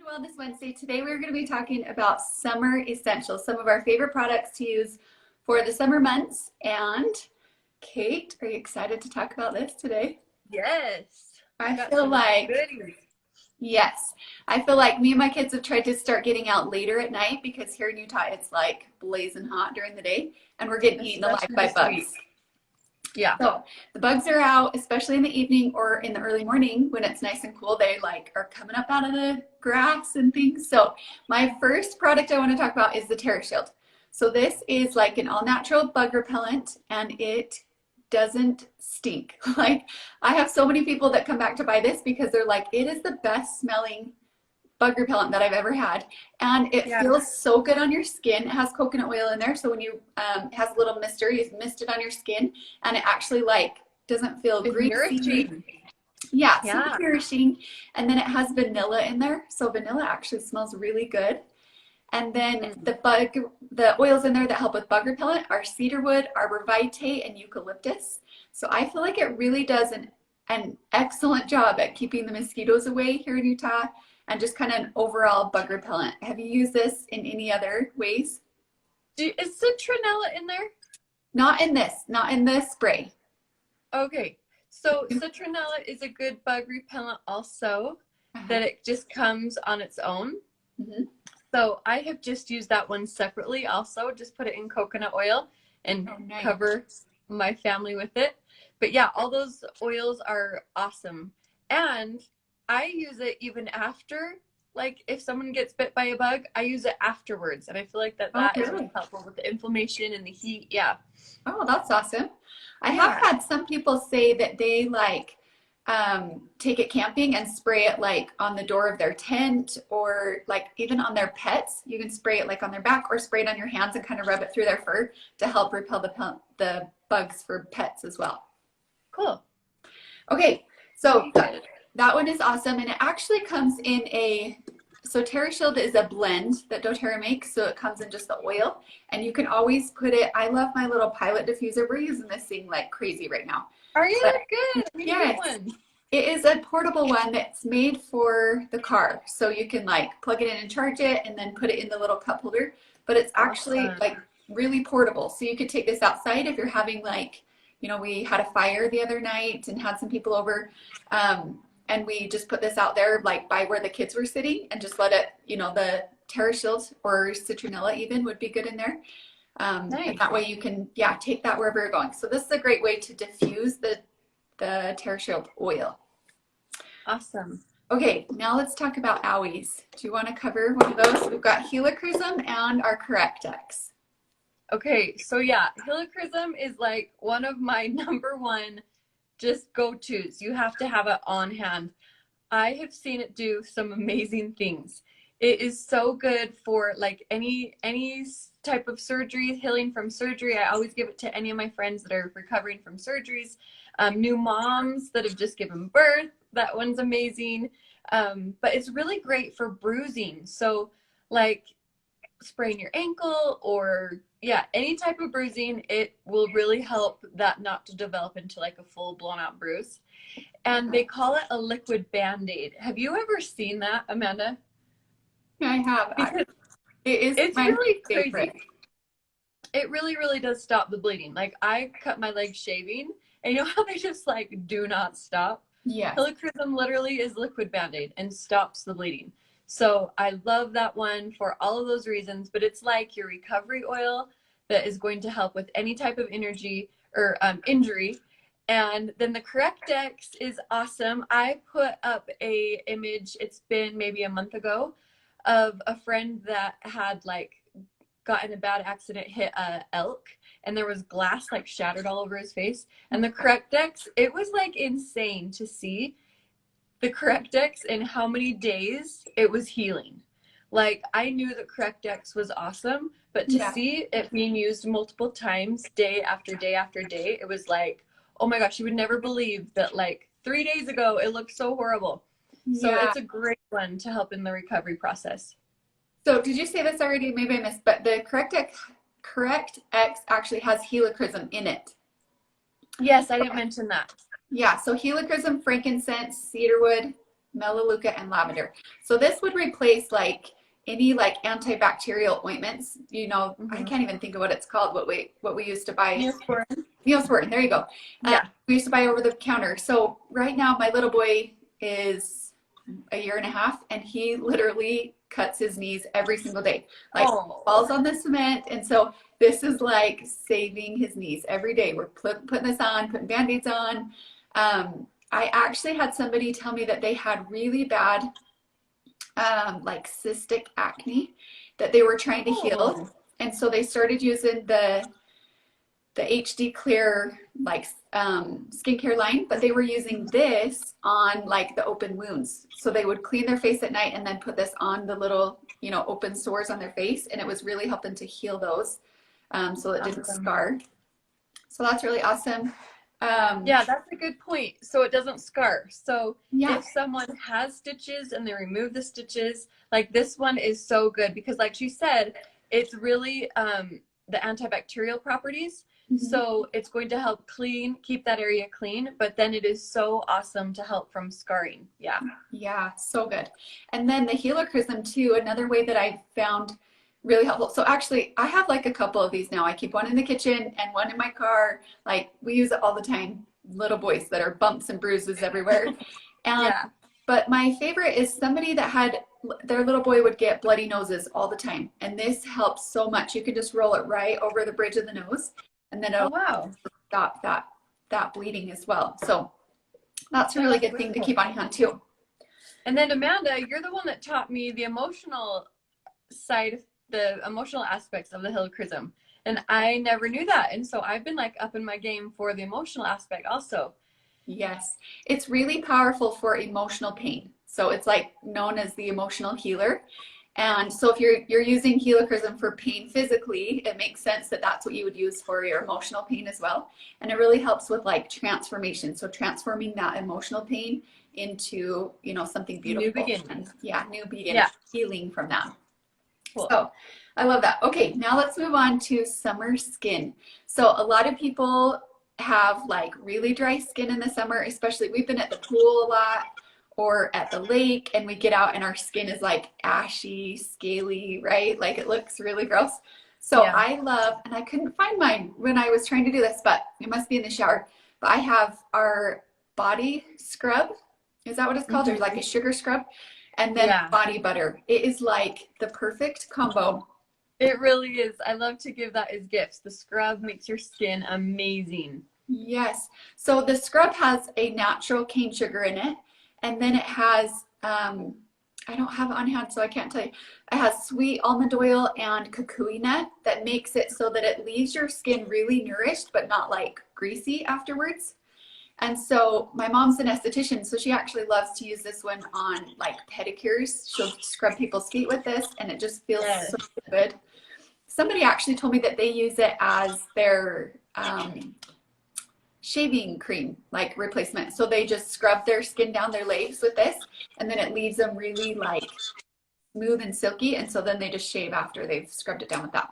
Wellness Wednesday. Today we're going to be talking about summer essentials, some of our favorite products to use for the summer months. And Kate, are you excited to talk about this today? Yes. I feel like, goodies. yes, I feel like me and my kids have tried to start getting out later at night because here in Utah it's like blazing hot during the day and we're getting eaten alive by bugs. Yeah. So the bugs are out, especially in the evening or in the early morning when it's nice and cool. They like are coming up out of the grass and things. So my first product I want to talk about is the TerraShield. So this is like an all natural bug repellent and it doesn't stink. Like I have so many people that come back to buy this because they're like, it is the best smelling bug repellent that I've ever had, and it feels so good on your skin. It has coconut oil in there, so when you it has a little mister, you mist it on your skin, and it actually like doesn't feel greasy. Nourishing. Yeah, super nourishing. And then it has vanilla in there, so vanilla actually smells really good. And then the oils in there that help with bug repellent are cedarwood, arborvitae, and eucalyptus. So I feel like it really does an excellent job at keeping the mosquitoes away here in Utah and just kind of an overall bug repellent. Have you used this in any other ways? Is citronella in there? Not in this, not in the spray. Okay. So citronella is a good bug repellent also, that it just comes on its own. So I have just used that one separately also, just put it in coconut oil and cover my family with it. But yeah, all those oils are awesome. And I use it even after, like if someone gets bit by a bug, I use it afterwards. And I feel like that is really helpful with the inflammation and the heat. Yeah. Oh, that's awesome. I have had some people say that they like take it camping and spray it like on the door of their tent or like even on their pets. You can spray it like on their back or spray it on your hands and kind of rub it through their fur to help repel the bugs for pets as well. Cool. Okay, so that one is awesome, and it actually comes in so TerraShield is a blend that doTERRA makes, so it comes in just the oil, and you can always put it, I love my little pilot diffuser. We're using this thing like crazy right now. Are you? Good. Yes. It is a portable one that's made for the car, so you can like plug it in and charge it and then put it in the little cup holder, but it's actually like really portable, so you could take this outside if you're having like, you know, we had a fire the other night and had some people over, and we just put this out there like by where the kids were sitting and just let it, you know, the TerraShield or citronella even would be good in there. And that way you can, take that wherever you're going. So this is a great way to diffuse the TerraShield oil. Awesome. Okay, now let's talk about owies. Do you want to cover one of those? We've got helichrysum and our Correct-X. Okay, so yeah, helichrysum is like one of my number one just go-tos. You have to have it on hand. I have seen it do some amazing things. It is so good for like any type of surgery, healing from surgery. I always give it to any of my friends that are recovering from surgeries. New moms that have just given birth, that one's amazing. But it's really great for bruising. So like sprain your ankle or any type of bruising, it will really help that not to develop into like a full blown out bruise. And they call it a liquid Band-Aid. Have you ever seen that, Amanda? I have. It's my really favorite. Crazy. It really, really does stop the bleeding. Like I cut my leg shaving and you know how they just like do not stop? Yeah. Helichrysum literally is liquid Band-Aid and stops the bleeding. So I love that one for all of those reasons, but it's like your recovery oil that is going to help with any type of energy or injury. And then the Correct-X is awesome. I put up a image, it's been maybe a month ago, of a friend that had like got in a bad accident, hit a elk, and there was glass like shattered all over his face. And the Correct-X, it was like insane to see the Correct-X and how many days it was healing. Like I knew that Correct-X was awesome, but to see it being used multiple times, day after day after day, it was like, oh my gosh, you would never believe that like 3 days ago, it looked so horrible. So it's a great one to help in the recovery process. So did you say this already? Maybe I missed, but the Correct-X actually has helichrysum in it. Yes, I didn't mention that. Yeah, so helichrysum, frankincense, cedarwood, Melaleuca, and lavender. So this would replace like any like antibacterial ointments. You know, I can't even think of what it's called. What we used to buy. Neosporin. Neosporin. There you go. Yeah. We used to buy over the counter. So right now, my little boy is a year and a half, and he literally cuts his knees every single day. Like falls on the cement, and so this is like saving his knees every day. We're putting this on, putting Band-Aids on. I actually had somebody tell me that they had really bad like cystic acne that they were trying to heal. And so they started using the HD Clear like skincare line, but they were using this on like the open wounds. So they would clean their face at night and then put this on the little, you know, open sores on their face, and it was really helping to heal those, so it didn't scar. So that's really awesome. Yeah, that's a good point. So it doesn't scar. So yeah. if someone has stitches and they remove the stitches, like this one is so good because like she said, it's really the antibacterial properties. So it's going to help keep that area clean, but then it is so awesome to help from scarring. Yeah. Yeah, so good. And then the Helichrysum too, another way that I found really helpful. So actually I have like a couple of these now. I keep one in the kitchen and one in my car. Like we use it all the time. Little boys that are bumps and bruises everywhere. And but my favorite is somebody that had their little boy would get bloody noses all the time. And this helps so much. You can just roll it right over the bridge of the nose, and then it'll stop that bleeding as well. So that's a really good thing to keep on hand too. And then Amanda, you're the one that taught me the emotional side, the emotional aspects of the Helichrysum. And I never knew that. And so I've been like up in my game for the emotional aspect also. Yes, it's really powerful for emotional pain. So it's like known as the emotional healer. And so if you're using Helichrysum for pain physically, it makes sense that that's what you would use for your emotional pain as well. And it really helps with like transformation. So transforming that emotional pain into, you know, something beautiful. New beginnings. New beginnings, healing from that. Cool. So I love that. Okay, now let's move on to summer skin. So a lot of people have like really dry skin in the summer, especially we've been at the pool a lot or at the lake, and we get out and our skin is like ashy, scaly, right? Like it looks really gross. So I love, and I couldn't find mine when I was trying to do this, but it must be in the shower. But I have our body scrub. Is that what it's called? Or like a sugar scrub? And then body butter. It is like the perfect combo. It really is. I love to give that as gifts. The scrub makes your skin amazing. Yes. So the scrub has a natural cane sugar in it. And then it has, I don't have it on hand, so I can't tell you. It has sweet almond oil and kukui nut that makes it so that it leaves your skin really nourished, but not like greasy afterwards. And so my mom's an esthetician, so she actually loves to use this one on like pedicures. She'll scrub people's feet with this, and it just feels so good. Somebody actually told me that they use it as their shaving cream, like replacement. So they just scrub their skin down their legs with this, and then it leaves them really like smooth and silky. And so then they just shave after they've scrubbed it down with that.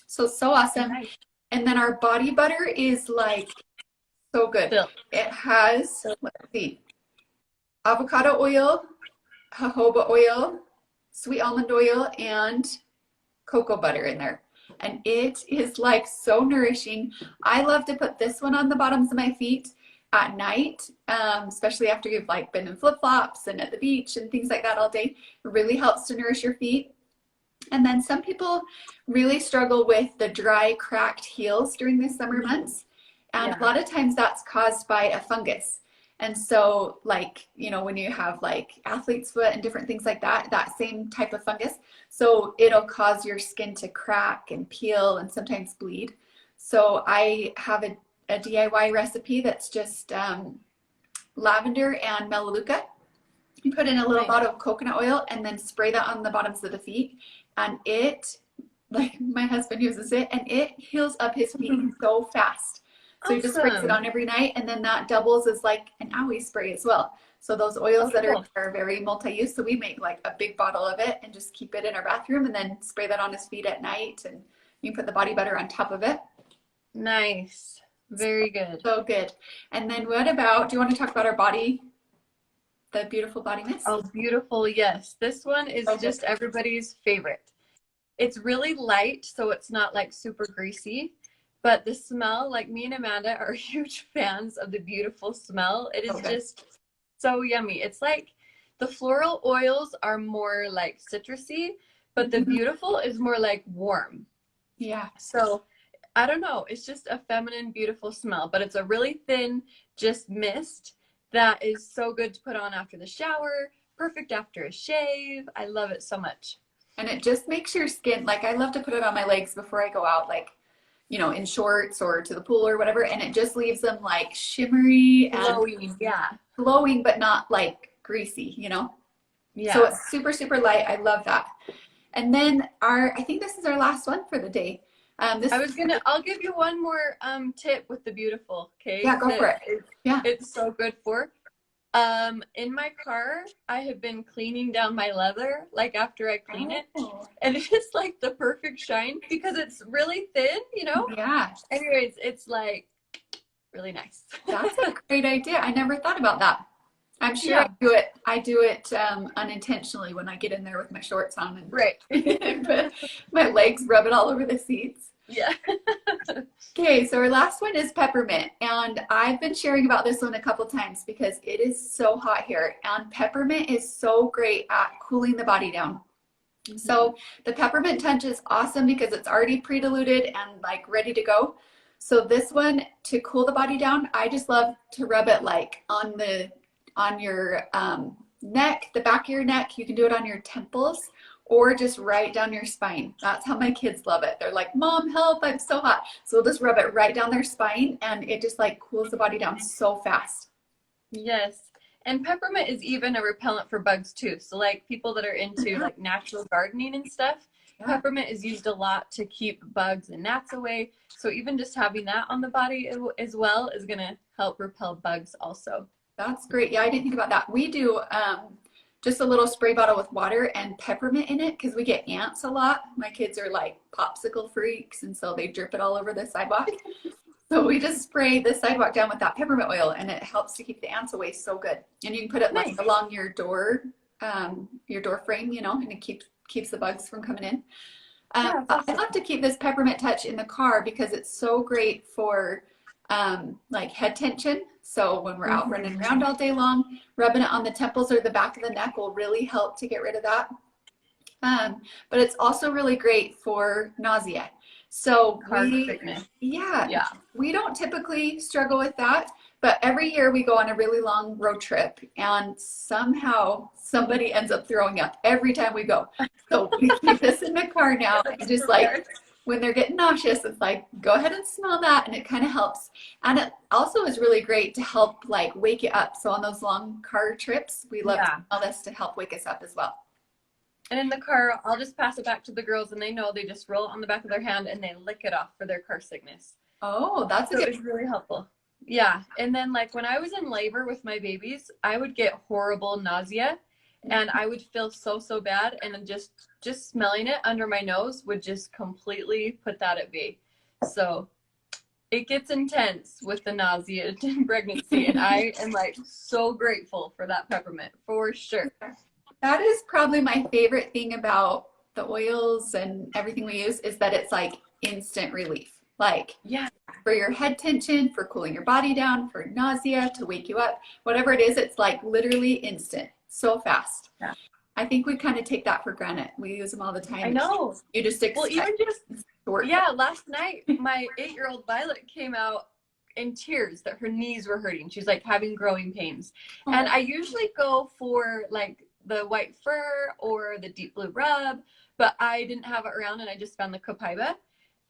So awesome. Nice. And then our body butter is like so good. It has, let's see, avocado oil, jojoba oil, sweet almond oil, and cocoa butter in there. And it is like so nourishing. I love to put this one on the bottoms of my feet at night, especially after you've like been in flip-flops and at the beach and things like that all day. It really helps to nourish your feet. And then some people really struggle with the dry, cracked heels during the summer months. And a lot of times that's caused by a fungus. And so like, you know, when you have like athlete's foot and different things like that, that same type of fungus. So it'll cause your skin to crack and peel and sometimes bleed. So I have a DIY recipe that's just lavender and melaleuca. You put in a little bottle of coconut oil and then spray that on the bottoms of the feet. And it, like my husband uses it, and it heals up his feet so fast. So he just sprays it on every night, and then that doubles as like an owie spray as well. So those oils that are very multi-use, so we make like a big bottle of it and just keep it in our bathroom and then spray that on his feet at night, and you can put the body butter on top of it. Nice. Very good. So good. And then what about, do you want to talk about our body the Beautiful Body Mist? Oh, beautiful. Yes. This one is So good. just everybody's favorite. It's really light, so it's not like super greasy. But the smell, like me and Amanda are huge fans of the beautiful smell. It is So good. just so yummy. It's like the floral oils are more like citrusy, but the Mhm. beautiful is more like warm. Yeah. So I don't know. It's just a feminine, beautiful smell, but it's a really thin, just mist that is so good to put on after the shower, perfect after a shave. I love it so much. And it just makes your skin, like I love to put it on my legs before I go out, like, in shorts or to the pool or whatever. And it just leaves them like shimmery and Glowing, yeah. glowing, but not like greasy. So Yeah. it's super, super light. I love that. And then I think this is our last one for the day. I'll give you one more tip with the beautiful, okay? Yeah, go for it. Yeah. It's so good for. In my car, I have been cleaning down my leather, like after I clean it, Oh, and it's like the perfect shine because it's really thin. yeah. Anyways, it's like really nice. That's a great idea. I never thought about that. I'm sure Yeah, I do it unintentionally when I get in there with my shorts on right. and but my legs rub it all over the seats. Yeah. Okay, so our last one is peppermint, and I've been sharing about this one a couple times because it is so hot here, and peppermint is so great at cooling the body down. So the peppermint touch is awesome because it's already pre-diluted and like ready to go. So this one, to cool the body down, I just love to rub it like on your neck, the back of your neck. You can do it on your temples or just right down your spine. That's how my kids love it. They're like, Mom, help, I'm so hot. So we'll just rub it right down their spine and it just like cools the body down so fast. Yes. And peppermint is even a repellent for bugs too. So like people that are into like natural gardening and stuff, Yeah. peppermint is used a lot to keep bugs and gnats away. So even just having that on the body as well is going to help repel bugs also. That's great. Yeah, I didn't think about that. We do just a little spray bottle with water and peppermint in it because we get ants a lot. My kids are like popsicle freaks, and so they drip it all over the sidewalk. So we just spray the sidewalk down with that peppermint oil, and it helps to keep the ants away so good. And you can put it Nice. like along your door frame, and it keeps the bugs from coming in. Yeah, I love to keep this peppermint touch in the car because it's so great for like head tension. So when we're out running around all day long, rubbing it on the temples or the back of the neck will really help to get rid of that. But it's also really great for nausea. So Car sickness. yeah, we don't typically struggle with that, but every year we go on a really long road trip and somehow somebody ends up throwing up every time we go. So we keep this in the car now and just like when they're getting nauseous, it's like, go ahead and smell that, and it kind of helps. And it also is really great to help like wake you up. So on those long car trips, we love to smell this to help wake us up as well. And in the car, I'll just pass it back to the girls, and they know they just roll it on the back of their hand and they lick it off for their car sickness. Oh, that's so it's really helpful. Yeah. And then like when I was in labor with my babies, I would get horrible nausea and I would feel so bad, and just smelling it under my nose would just completely put that at bay. So it gets intense with the nausea in pregnancy, and I am like so grateful for that peppermint for sure. That is probably my favorite thing about the oils and everything we use is that it's like instant relief. Like for your head tension, for cooling your body down, for nausea, to wake you up, whatever it is, it's like literally instant, so fast. Yeah. I think we kind of take that for granted. We use them all the time. I know. You just expect even just short. last night my 8-year-old Violet came out in tears that her knees were hurting. She's like having growing pains. Oh. And I usually go for like the white fur or the deep blue rub, but I didn't have it around and I just found the Copaiba.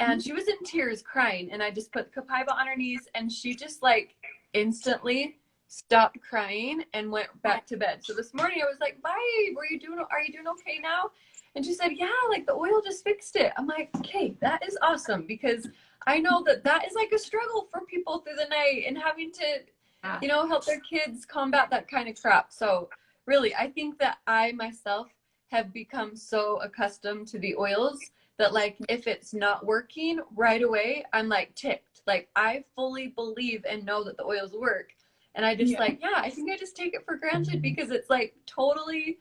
And she was in tears crying, and I just put the Copaiba on her knees, and she just like instantly stopped crying and went back to bed. So this morning I was like, babe, are you doing okay now? And she said, yeah, like the oil just fixed it. I'm like, okay, that is awesome, because I know that is like a struggle for people through the night and having to, help their kids combat that kind of crap. So really, I think that I myself have become so accustomed to the oils that like if it's not working right away, I'm like ticked. Like I fully believe and know that the oils work. And I just Yeah. like, yeah, I think I just take it for granted because it's like totally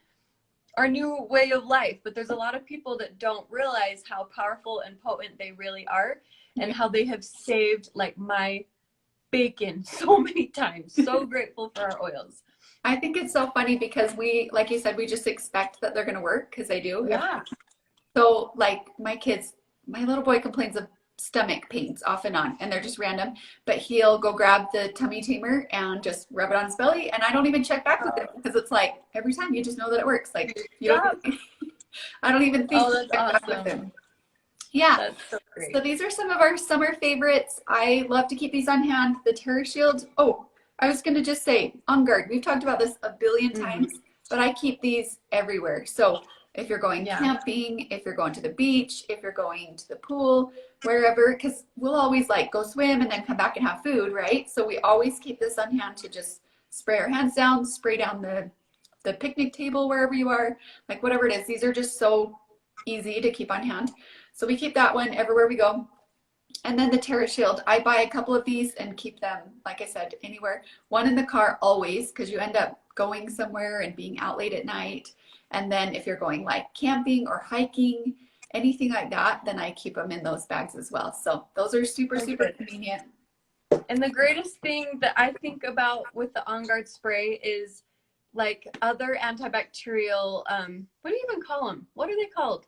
our new way of life. But there's a lot of people that don't realize how powerful and potent they really are, and how they have saved like my bacon so many times. So grateful for our oils. I think it's so funny because we, like you said, we just expect that they're going to work because they do. Yeah. So, like my kids, my little boy complains of stomach pains off and on, and they're just random. But he'll go grab the tummy tamer and just rub it on his belly, and I don't even check back with it because it's like every time you just know that it works. Like you don't, I don't even think Oh, to that's check back with awesome. him. Yeah. That's so great. So these are some of our summer favorites. I love to keep these on hand. The TerraShield. Oh, I was going to just say On Guard. We've talked about this a billion times, but I keep these everywhere. So if you're going camping, if you're going to the beach, if you're going to the pool, wherever, because we'll always like go swim and then come back and have food, right? So we always keep this on hand to just spray our hands down, spray down the picnic table wherever you are, like whatever it is. These are just so easy to keep on hand. So we keep that one everywhere we go. And then the TerraShield, I buy a couple of these and keep them, like I said, anywhere. One in the car always, because you end up going somewhere and being out late at night. And then if you're going like camping or hiking, anything like that, then I keep them in those bags as well. So those are super, super convenient. And the greatest thing that I think about with the On Guard spray is like other antibacterial, what do you even call them? What are they called?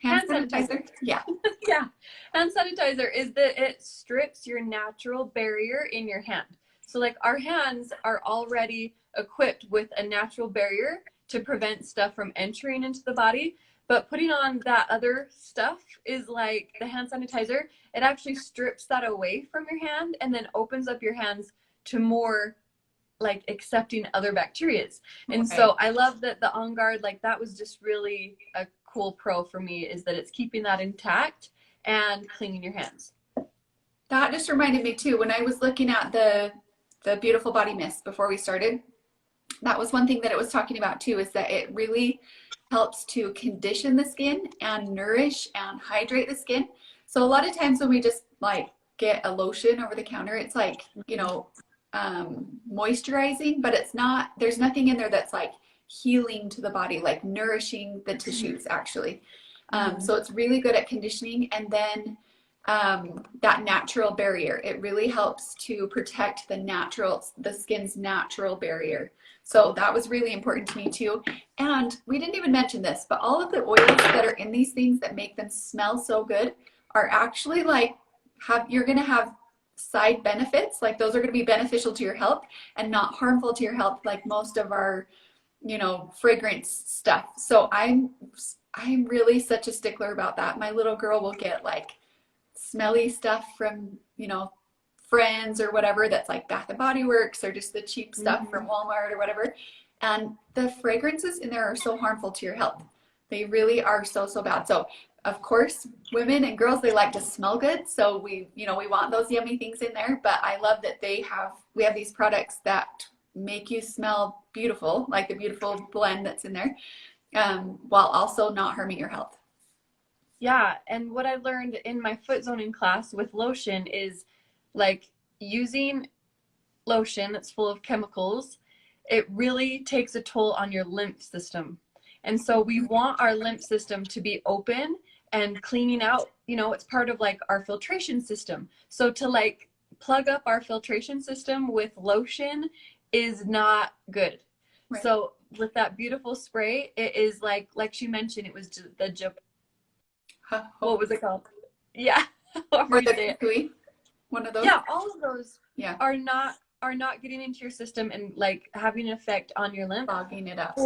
Hand sanitizer. Yeah. Yeah. Hand sanitizer is that it strips your natural barrier in your hand. So like our hands are already equipped with a natural barrier to prevent stuff from entering into the body. But putting on that other stuff is like the hand sanitizer. It actually strips that away from your hand and then opens up your hands to more like accepting other bacterias. And so I love that the On Guard, like that was just really a cool pro for me, is that it's keeping that intact and cleaning your hands. That just reminded me too, when I was looking at the Beautiful Body Mist before we started, that was one thing that it was talking about too, is that it really helps to condition the skin and nourish and hydrate the skin. So a lot of times when we just like get a lotion over the counter, it's like, you know, moisturizing, but it's not, there's nothing in there that's like healing to the body, like nourishing the tissues actually. So it's really good at conditioning. And then that natural barrier, it really helps to protect the skin's natural barrier. So that was really important to me too. And we didn't even mention this, but all of the oils that are in these things that make them smell so good are actually like, you're going to have side benefits. Like those are going to be beneficial to your health and not harmful to your health, like most of our, you know, fragrance stuff. So I'm really such a stickler about that. My little girl will get like smelly stuff from, you know, Friends or whatever, that's like Bath and Body Works or just the cheap stuff from Walmart or whatever. And the fragrances in there are so harmful to your health. They really are so, so bad. So of course, women and girls, they like to smell good. So we, you know, we want those yummy things in there, but I love that we have these products that make you smell beautiful, like the beautiful blend that's in there, while also not harming your health. Yeah. And what I learned in my foot zoning class with lotion is like using lotion that's full of chemicals, it really takes a toll on your lymph system. And so we want our lymph system to be open and cleaning out, you know, it's part of like our filtration system. So to like plug up our filtration system with lotion is not good. Right. So with that beautiful spray, it is like she mentioned, it was what was it called? Yeah. Or the Kukui, one of those. Yeah, all of those are not getting into your system and like having an effect on your lymph. Fogging it up.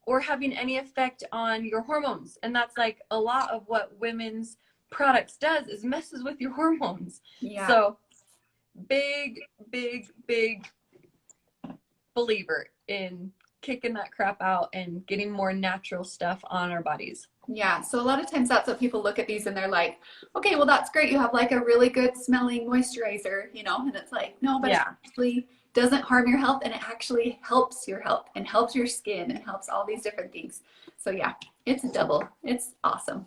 Or having any effect on your hormones. And that's like a lot of what women's products does is messes with your hormones. Yeah. So big believer in kicking that crap out and getting more natural stuff on our bodies. Yeah, so a lot of times that's what people look at these and they're like, okay, well that's great, you have like a really good smelling moisturizer, you know, and it's like, no, but it actually doesn't harm your health and it actually helps your health and helps your skin and helps all these different things. So yeah, it's awesome.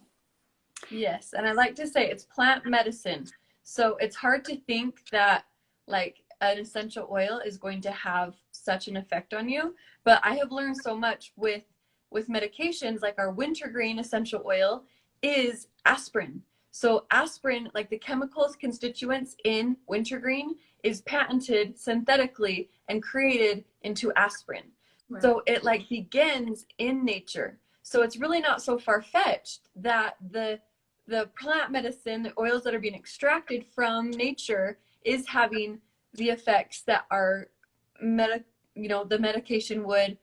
Yes, and I like to say it's plant medicine. So it's hard to think that like an essential oil is going to have such an effect on you. But I have learned so much with medications, like our wintergreen essential oil is aspirin. So aspirin, like the chemicals constituents in wintergreen, is patented synthetically and created into aspirin. Right. So it like begins in nature. So it's really not so far-fetched that the plant medicine, the oils that are being extracted from nature, is having the effects that are the medication would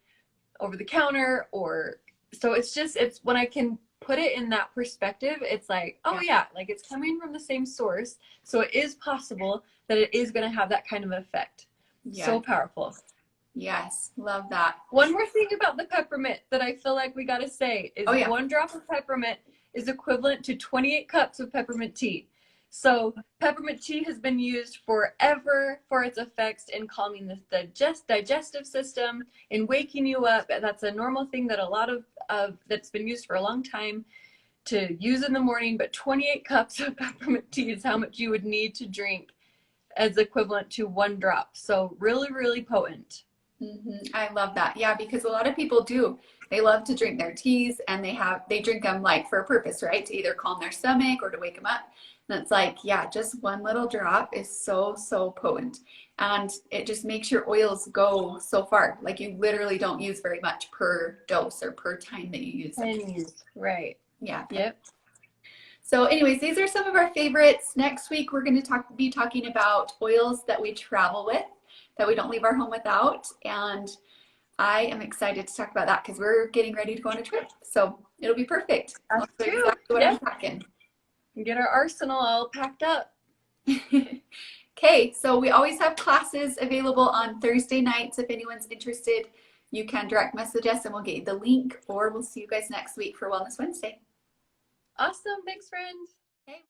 over the counter. Or so it's when I can put it in that perspective, it's like, oh yeah, like it's coming from the same source, so it is possible that it is going to have that kind of effect. So powerful. Yes, love that. One more thing about the peppermint that I feel like we got to say is 1 drop of peppermint is equivalent to 28 cups of peppermint tea. So peppermint tea has been used forever for its effects in calming the digestive system, in waking you up. That's a normal thing that a lot of that's been used for a long time to use in the morning. But 28 cups of peppermint tea is how much you would need to drink as equivalent to 1 drop. So really, really potent. I love that. Yeah, because a lot of people do. They love to drink their teas, and they drink them like for a purpose, right? To either calm their stomach or to wake them up. And it's like, yeah, just 1 little drop is so, so potent. And it just makes your oils go so far. Like you literally don't use very much per dose or per time that you use them. Right. Yeah. Yep. So anyways, these are some of our favorites. Next week, we're going to be talking about oils that we travel with, that we don't leave our home without. And I am excited to talk about that because we're getting ready to go on a trip. So it'll be perfect. That's exactly what I'm talking. Get our arsenal all packed up. Okay, so we always have classes available on Thursday nights. If anyone's interested, you can direct message us and we'll get you the link, or we'll see you guys next week for Wellness Wednesday. Awesome. Thanks, friends. Okay.